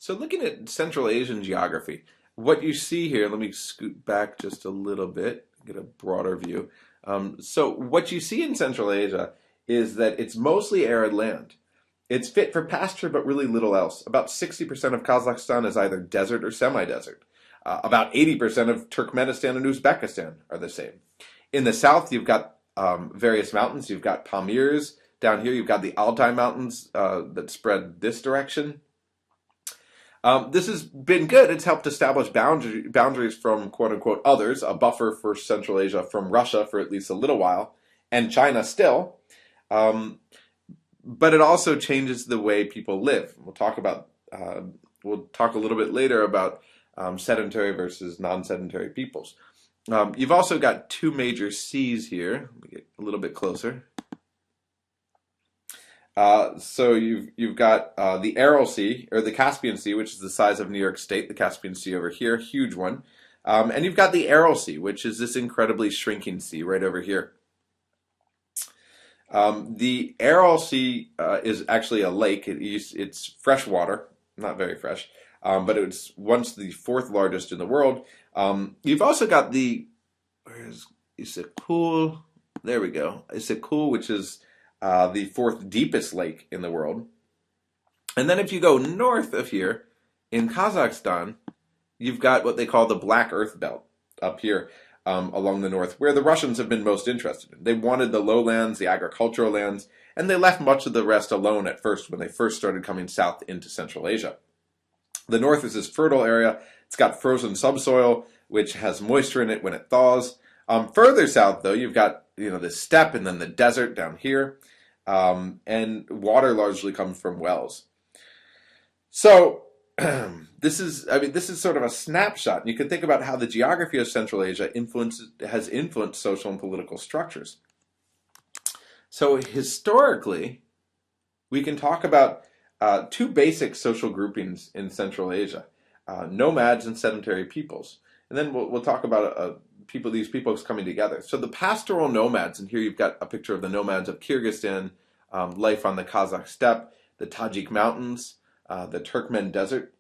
So looking at Central Asian geography, what you see here, let me scoot back just a little bit, get a broader view. So what you see in Central Asia is that it's mostly arid land. It's fit for pasture, but really little else. About 60% of Kazakhstan is either desert or semi-desert. About 80% of Turkmenistan and Uzbekistan are the same. In the south, you've got various mountains. You've got Pamirs. Down here, you've got the Altai Mountains that spread this direction. This has been good. It's helped establish boundaries from quote-unquote others, a buffer for Central Asia from Russia for at least a little while, and China still. But it also changes the way people live. We'll talk a little bit later about sedentary versus non-sedentary peoples. You've also got two major seas here. Let me get a little bit closer. So you've got the Aral Sea, or the Caspian Sea, which is the size of New York State, the Caspian Sea over here, huge one. And you've got the Aral Sea, which is this incredibly shrinking sea right over here. The Aral Sea is actually a lake. It's fresh water, not very fresh, but it was once the fourth largest in the world. You've also got where's Issyk-Kul? There we go. Issyk-Kul, which is the fourth deepest lake in the world. And then if you go north of here, in Kazakhstan, you've got what they call the Black Earth Belt up here along the north, where the Russians have been most interested in. They wanted the lowlands, the agricultural lands, and they left much of the rest alone at first when they first started coming south into Central Asia. The north is this fertile area. It's got frozen subsoil, which has moisture in it when it thaws. Further south, though, you've got the steppe and then the desert down here, and water largely comes from wells. So this is sort of a snapshot. And you can think about how the geography of Central Asia has influenced social and political structures. So historically, we can talk about two basic social groupings in Central Asia: nomads and sedentary peoples. And then we'll talk about these peoples coming together. So the pastoral nomads, and here you've got a picture of the nomads of Kyrgyzstan, life on the Kazakh steppe, the Tajik mountains, the Turkmen desert.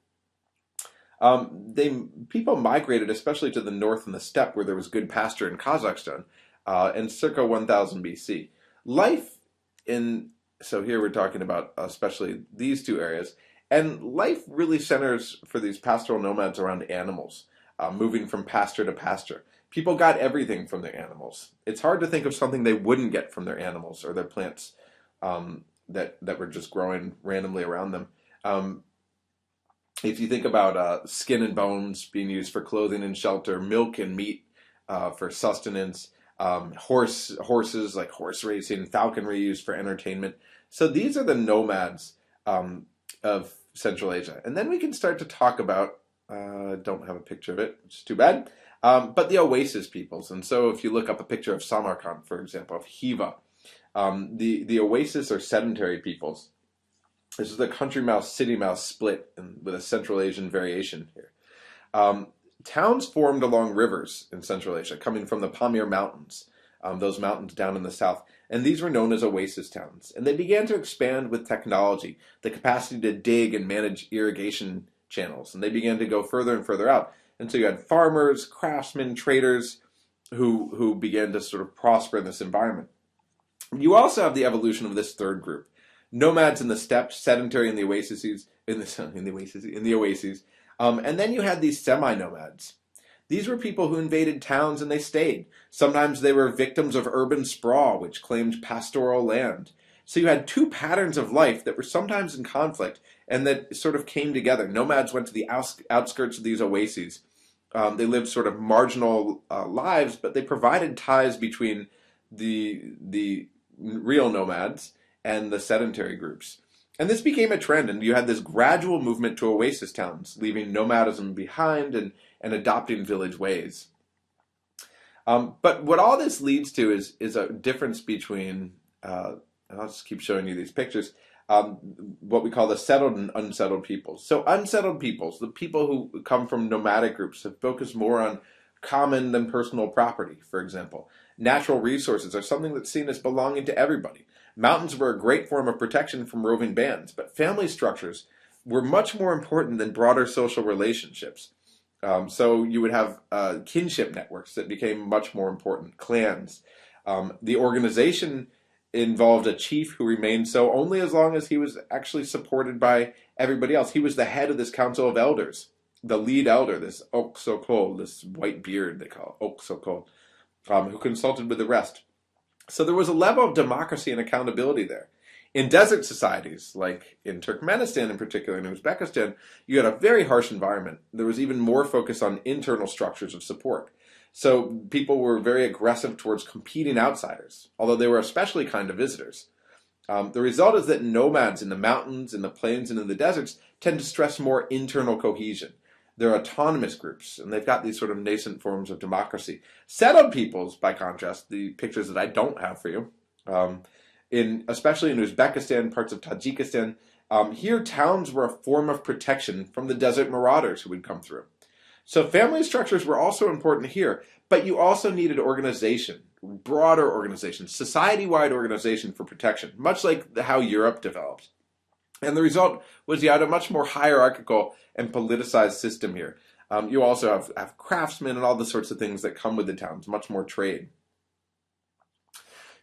People migrated especially to the north and the steppe where there was good pasture in Kazakhstan in circa 1000 BC. So here we're talking about especially these two areas, and life really centers for these pastoral nomads around animals, moving from pasture to pasture. People got everything from their animals. It's hard to think of something they wouldn't get from their animals or their plants that were just growing randomly around them. If you think about skin and bones being used for clothing and shelter, milk and meat for sustenance, horses like horse racing, falconry used for entertainment. So these are the nomads of Central Asia. And then we can start to talk about, don't have a picture of it, which is too bad, but the oasis peoples. And so if you look up a picture of Samarkand, for example, of Khiva, the oasis are sedentary peoples. This is the country mouse, city mouse split with a Central Asian variation here. Towns formed along rivers in Central Asia, coming from the Pamir Mountains, those mountains down in the south. And these were known as oasis towns. And they began to expand with technology, the capacity to dig and manage irrigation channels. And they began to go further and further out. And so you had farmers, craftsmen, traders who began to sort of prosper in this environment. You also have the evolution of this third group. Nomads in the steppes, sedentary in the oases, and then you had these semi-nomads. These were people who invaded towns and they stayed. Sometimes they were victims of urban sprawl, which claimed pastoral land. So you had two patterns of life that were sometimes in conflict and that sort of came together. Nomads went to the outskirts of these oases. They lived sort of marginal lives, but they provided ties between the real nomads and the sedentary groups. And this became a trend, and you had this gradual movement to oasis towns, leaving nomadism behind and adopting village ways. But what all this leads to is a difference between, and I'll just keep showing you these pictures, what we call the settled and unsettled peoples. So unsettled peoples, the people who come from nomadic groups, have focused more on common than personal property, for example. Natural resources are something that's seen as belonging to everybody. Mountains were a great form of protection from roving bands, but family structures were much more important than broader social relationships. So you would have kinship networks that became much more important, clans. The organization involved a chief who remained so only as long as he was actually supported by everybody else. He was the head of this council of elders, the lead elder, this Oksokol, this white beard they call it, Oksokol, who consulted with the rest. So there was a level of democracy and accountability there. In desert societies, like in Turkmenistan in particular, and Uzbekistan, you had a very harsh environment. There was even more focus on internal structures of support. So people were very aggressive towards competing outsiders, although they were especially kind to visitors. The result is that nomads in the mountains, in the plains, and in the deserts tend to stress more internal cohesion. They're autonomous groups, and they've got these sort of nascent forms of democracy. Settled peoples, by contrast, the pictures that I don't have for you, especially in Uzbekistan, parts of Tajikistan, here towns were a form of protection from the desert marauders who would come through. So family structures were also important here, but you also needed organization, broader organization, society-wide organization for protection, much like how Europe developed. And the result was you had a much more hierarchical and politicized system here. You also have craftsmen and all the sorts of things that come with the towns, much more trade.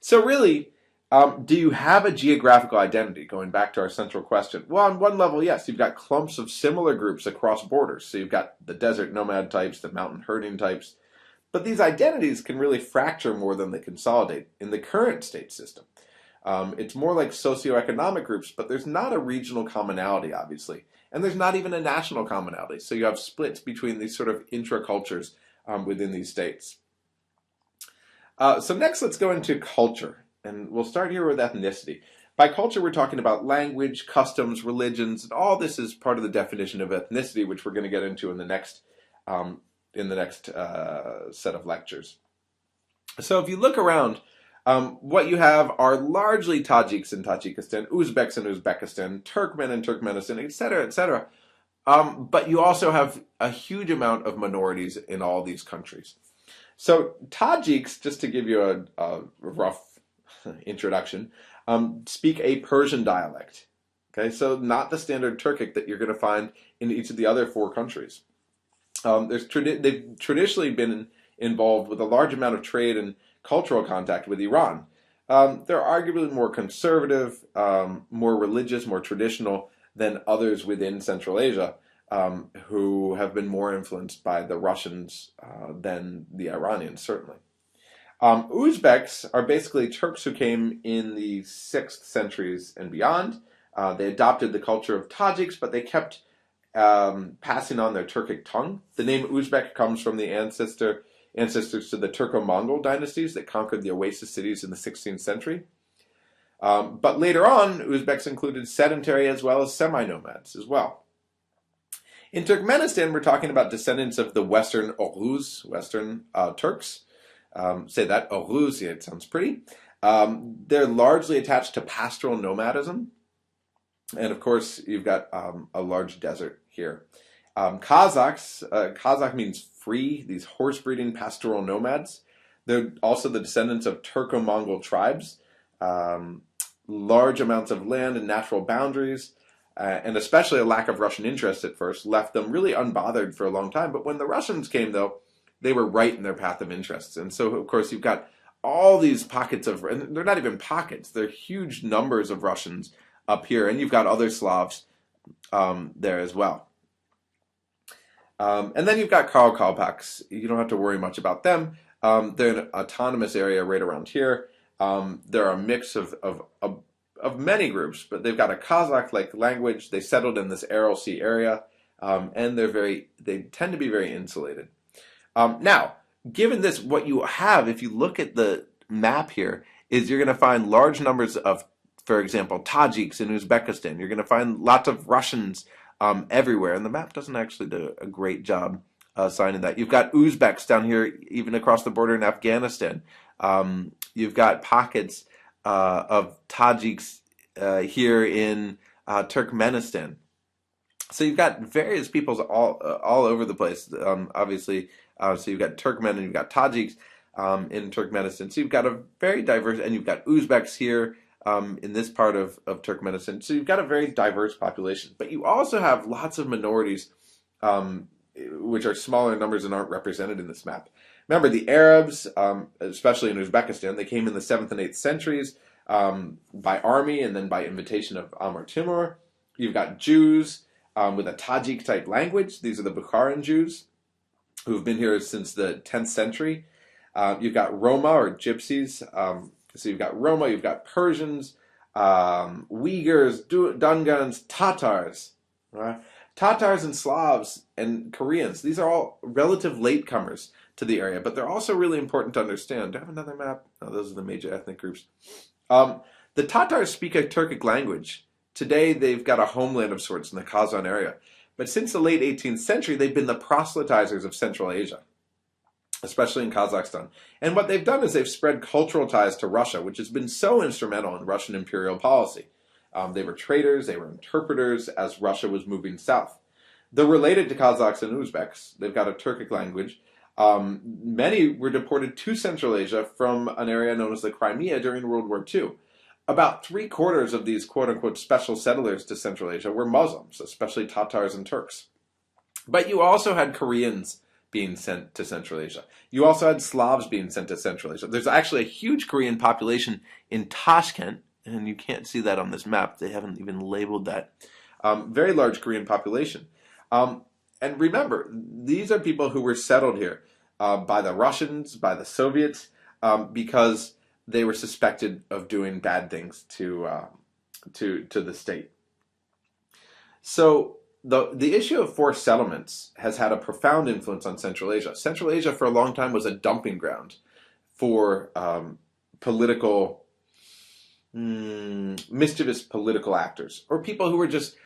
So really, do you have a geographical identity, going back to our central question? Well, on one level, yes. You've got clumps of similar groups across borders. So you've got the desert nomad types, the mountain herding types. But these identities can really fracture more than they consolidate in the current state system. It's more like socioeconomic groups, but there's not a regional commonality, obviously. And there's not even a national commonality. So you have splits between these sort of intra-cultures within these states. So next, let's go into culture. And we'll start here with ethnicity. By culture, we're talking about language, customs, religions, and all this is part of the definition of ethnicity, which we're going to get into in the next set of lectures. So if you look around, what you have are largely Tajiks in Tajikistan, Uzbeks in Uzbekistan, Turkmen in Turkmenistan, etc., etc. But you also have a huge amount of minorities in all these countries. So Tajiks, just to give you a rough introduction, speak a Persian dialect. Okay, so not the standard Turkic that you're going to find in each of the other 4 countries. They've traditionally been involved with a large amount of trade and cultural contact with Iran. They're arguably more conservative, more religious, more traditional than others within Central Asia, who have been more influenced by the Russians than the Iranians, certainly. Uzbeks are basically Turks who came in the 6th centuries and beyond. They adopted the culture of Tajiks, but they kept passing on their Turkic tongue. The name Uzbek comes from the ancestors to the Turco-Mongol dynasties that conquered the oasis cities in the 16th century. But later on, Uzbeks included sedentary as well as semi-nomads as well. In Turkmenistan, we're talking about descendants of the Western Oghuz, Western Turks. Say that, Oghuz, yeah, it sounds pretty. They're largely attached to pastoral nomadism. And of course, you've got a large desert here. Kazakh means free, these horse-breeding pastoral nomads. They're also the descendants of Turco-Mongol tribes. Large amounts of land and natural boundaries, and especially a lack of Russian interest at first, left them really unbothered for a long time. But when the Russians came, though, they were right in their path of interests. And so, of course, you've got all these pockets of, and they're not even pockets, they're huge numbers of Russians up here. And you've got other Slavs there as well. And then you've got Karakalpaks. You don't have to worry much about them. They're an autonomous area right around here. They're a mix of many groups, but they've got a Kazakh-like language. They settled in this Aral Sea area, and they tend to be very insulated. Now, given this, what you have, if you look at the map here, is you're going to find large numbers of, for example, Tajiks in Uzbekistan. You're going to find lots of Russians everywhere, and the map doesn't actually do a great job signing that. You've got Uzbeks down here, even across the border in Afghanistan. You've got pockets of Tajiks here in Turkmenistan. So you've got various peoples all over the place, obviously. So you've got Turkmen and you've got Tajiks in Turkmenistan. So you've got a very diverse, and you've got Uzbeks here in this part of Turkmenistan. So you've got a very diverse population, but you also have lots of minorities, which are smaller numbers and aren't represented in this map. Remember, the Arabs, especially in Uzbekistan, they came in the 7th and 8th centuries by army and then by invitation of Amr Timur. You've got Jews with a Tajik-type language. These are the Bukharan Jews who've been here since the 10th century. You've got Roma or Gypsies. So you've got Roma, you've got Persians, Uyghurs, Dungans, Tatars. Right? Tatars and Slavs and Koreans. These are all relative latecomers to the area, but they're also really important to understand. Do I have another map? No, those are the major ethnic groups. The Tatars speak a Turkic language. Today, they've got a homeland of sorts in the Kazan area. But since the late 18th century, they've been the proselytizers of Central Asia, especially in Kazakhstan. And what they've done is they've spread cultural ties to Russia, which has been so instrumental in Russian imperial policy. They were traders, they were interpreters as Russia was moving south. They're related to Kazakhs and Uzbeks. They've got a Turkic language. Many were deported to Central Asia from an area known as the Crimea during World War II. About 3/4 of these quote-unquote special settlers to Central Asia were Muslims, especially Tatars and Turks. But you also had Koreans being sent to Central Asia. You also had Slavs being sent to Central Asia. There's actually a huge Korean population in Tashkent, and you can't see that on this map. They haven't even labeled that. Very large Korean population. And remember, these are people who were settled here by the Russians, by the Soviets, because they were suspected of doing bad things to the state. So the issue of forced settlements has had a profound influence on Central Asia. Central Asia for a long time was a dumping ground for mischievous political actors, or people who were just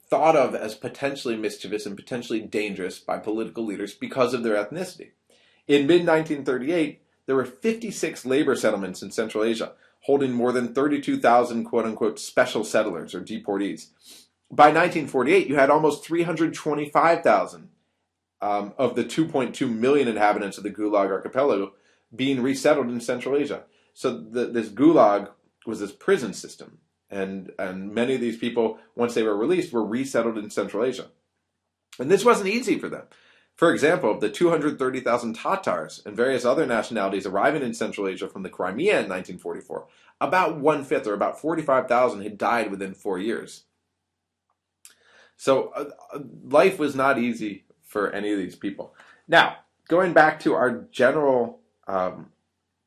thought of as potentially mischievous and potentially dangerous by political leaders because of their ethnicity. In mid-1938, there were 56 labor settlements in Central Asia, holding more than 32,000 quote-unquote special settlers or deportees. By 1948, you had almost 325,000 of the 2.2 million inhabitants of the Gulag Archipelago being resettled in Central Asia. So this Gulag was this prison system, and many of these people, once they were released, were resettled in Central Asia. And this wasn't easy for them. For example, the 230,000 Tatars and various other nationalities arriving in Central Asia from the Crimea in 1944, about 1/5 or about 45,000 had died within 4 years. So life was not easy for any of these people. Now, going back to our general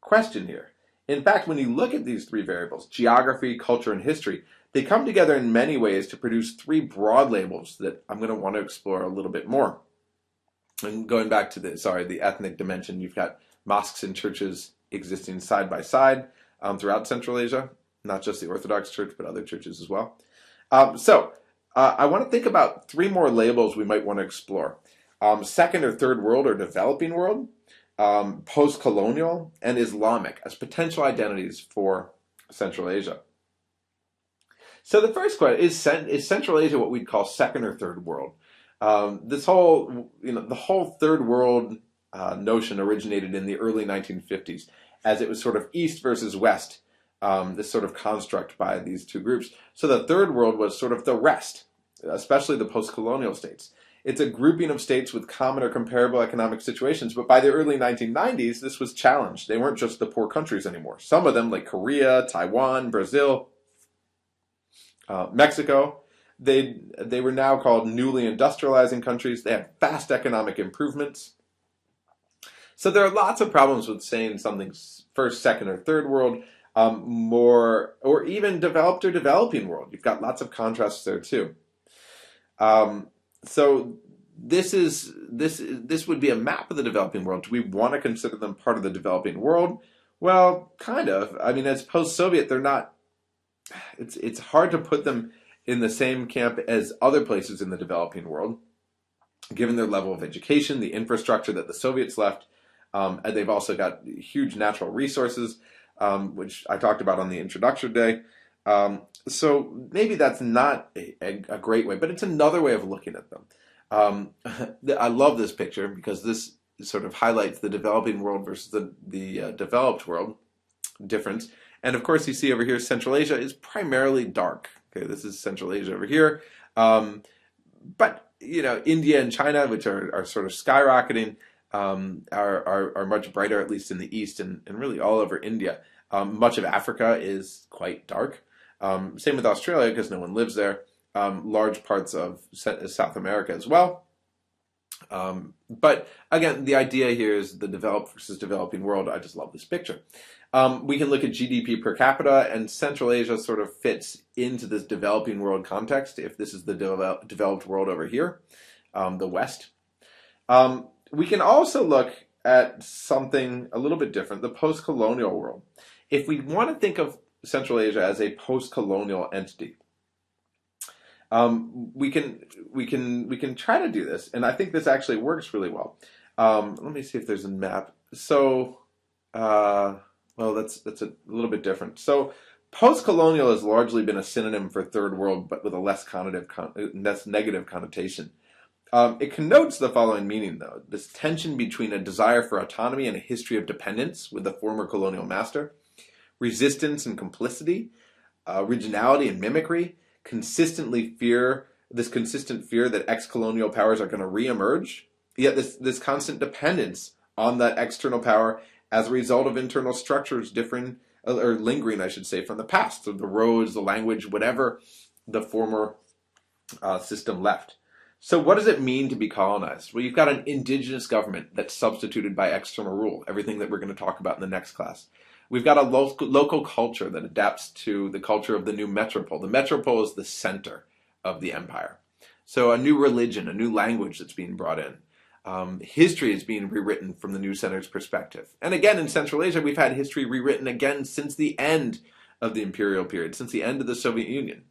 question here. In fact, when you look at these three variables, geography, culture, and history, they come together in many ways to produce three broad labels that I'm going to want to explore a little bit more. And going back to the ethnic dimension, you've got mosques and churches existing side by side throughout Central Asia, not just the Orthodox Church, but other churches as well. I want to think about three more labels we might want to explore. Second or third world or developing world, post-colonial, and Islamic as potential identities for Central Asia. So the first question is Central Asia what we'd call second or third world? The whole third world notion originated in the early 1950s as it was sort of East versus West, this sort of construct by these two groups. So the third world was sort of the rest, especially the post-colonial states. It's a grouping of states with common or comparable economic situations, but by the early 1990s, this was challenged. They weren't just the poor countries anymore. Some of them, like Korea, Taiwan, Brazil, Mexico, they were now called newly industrializing countries. They had fast economic improvements. So there are lots of problems with saying something's first, second, or third world, more, or even developed or developing world. You've got lots of contrasts there too. So this would be a map of the developing world. Do we want to consider them part of the developing world? Well, kind of. I mean, as post-Soviet, they're not. It's hard to put them in the same camp as other places in the developing world, given their level of education, the infrastructure that the Soviets left, and they've also got huge natural resources, which I talked about on the introduction day. So maybe that's not a great way, but it's another way of looking at them. I love this picture because this sort of highlights the developing world versus the developed world difference. And of course, you see over here, Central Asia is primarily dark. Okay, this is Central Asia over here. Um, but India and China, which are sort of skyrocketing, are much brighter, at least in the east and really all over India. Much of Africa is quite dark. Same with Australia because no one lives there. Large parts of South America as well. But again, the idea here is the developed versus developing world. I just love this picture. We can look at GDP per capita, and Central Asia sort of fits into this developing world context. If this is the developed world over here, the West. We can also look at something a little bit different, the post-colonial world. If we want to think of Central Asia as a post-colonial entity, we can try to do this, and I think this actually works really well. Let me see if there's a map. So, well, that's a little bit different. So, post-colonial has largely been a synonym for third world, but with a less negative connotation. It connotes the following meaning, though: this tension between a desire for autonomy and a history of dependence with the former colonial master, resistance and complicity, originality and mimicry, consistent fear that ex-colonial powers are going to reemerge, yet this constant dependence on that external power as a result of internal structures differing, or lingering, I should say, from the past, so the roads, the language, whatever the former system left. So what does it mean to be colonized? Well, you've got an indigenous government that's substituted by external rule, everything that we're going to talk about in the next class. We've got a local culture that adapts to the culture of the new metropole. The metropole is the center of the empire. So a new religion, a new language that's being brought in. History is being rewritten from the new center's perspective. And again, in Central Asia, we've had history rewritten again since the end of the imperial period, since the end of the Soviet Union.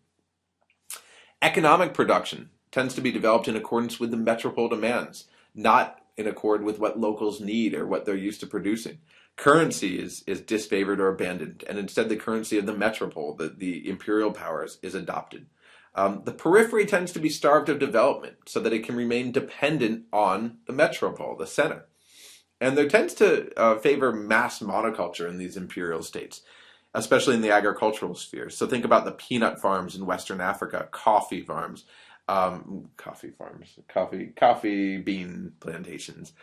Economic production tends to be developed in accordance with the metropole demands, not in accord with what locals need or what they're used to producing. Currency is disfavored or abandoned, and instead the currency of the metropole, the imperial powers, is adopted. The periphery tends to be starved of development so that it can remain dependent on the metropole, the center. And there tends to favor mass monoculture in these imperial states, especially in the agricultural sphere. So think about the peanut farms in Western Africa, coffee bean plantations.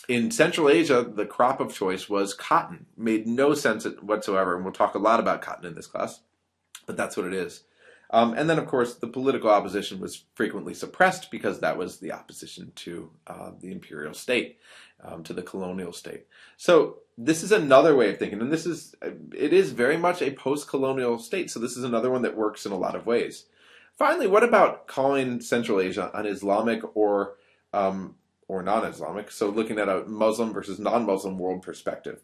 In Central Asia, the crop of choice was cotton. Made no sense whatsoever, and we'll talk a lot about cotton in this class, but that's what it is. And then, of course, the political opposition was frequently suppressed because that was the opposition to the imperial state, to the colonial state. So this is another way of thinking, and it is very much a post-colonial state, so this is another one that works in a lot of ways. Finally, what about calling Central Asia an Islamic or non-Islamic? So looking at a Muslim versus non-Muslim world perspective.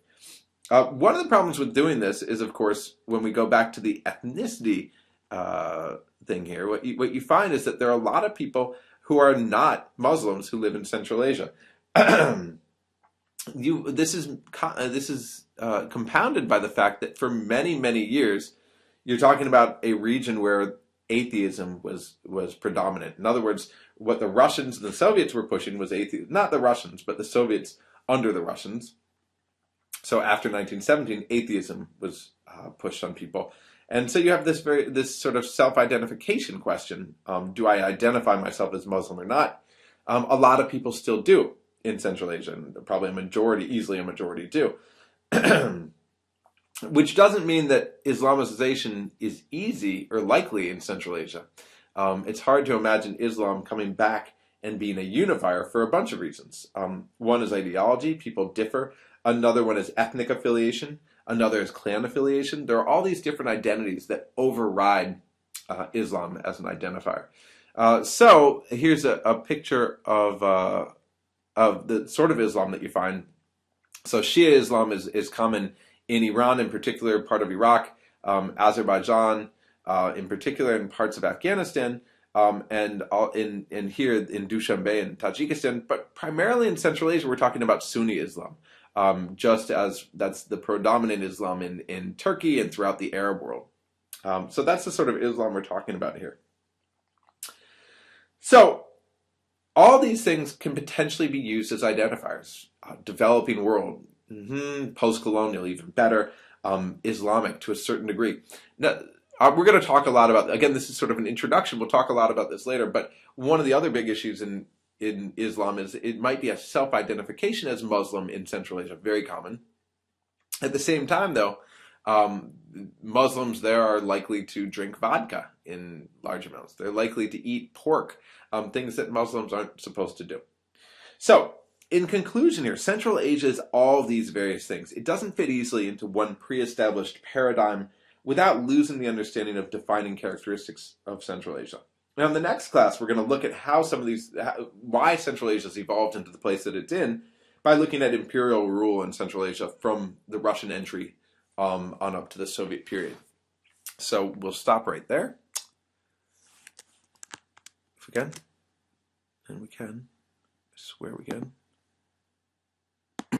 One of the problems with doing this is, of course, when we go back to the ethnicity thing here, what you find is that there are a lot of people who are not Muslims who live in Central Asia. This is compounded by the fact that for many, many years, you're talking about a region where atheism was predominant. In other words, what the Russians and the Soviets were pushing was atheism. Not the Russians, but the Soviets under the Russians. So after 1917, atheism was pushed on people. And so you have this sort of self-identification question. Do I identify myself as Muslim or not? A lot of people still do in Central Asia, and probably easily a majority do. Which doesn't mean that Islamization is easy or likely in Central Asia. It's hard to imagine Islam coming back and being a unifier for a bunch of reasons. One is ideology. People differ. Another one is ethnic affiliation. Another is clan affiliation. There are all these different identities that override Islam as an identifier. So here's a picture of the sort of Islam that you find. So Shia Islam is common in Iran, in particular, part of Iraq, Azerbaijan, in particular, in parts of Afghanistan, and here in Dushanbe and Tajikistan, but primarily in Central Asia, we're talking about Sunni Islam, just as that's the predominant Islam in Turkey and throughout the Arab world. So that's the sort of Islam we're talking about here. So all these things can potentially be used as identifiers. Developing world, post-colonial, even better. Islamic to a certain degree. Now, we're going to talk a lot about, again, this is sort of an introduction. We'll talk a lot about this later, but one of the other big issues in Islam is it might be a self-identification as Muslim in Central Asia, very common. At the same time, though, Muslims there are likely to drink vodka in large amounts. They're likely to eat pork, things that Muslims aren't supposed to do. So, in conclusion here, Central Asia is all these various things. It doesn't fit easily into one pre-established paradigm without losing the understanding of defining characteristics of Central Asia. Now, in the next class, we're going to look at how some of these, why Central Asia has evolved into the place that it's in by looking at imperial rule in Central Asia from the Russian entry on up to the Soviet period. So we'll stop right there. If we can, and we can, I swear we can.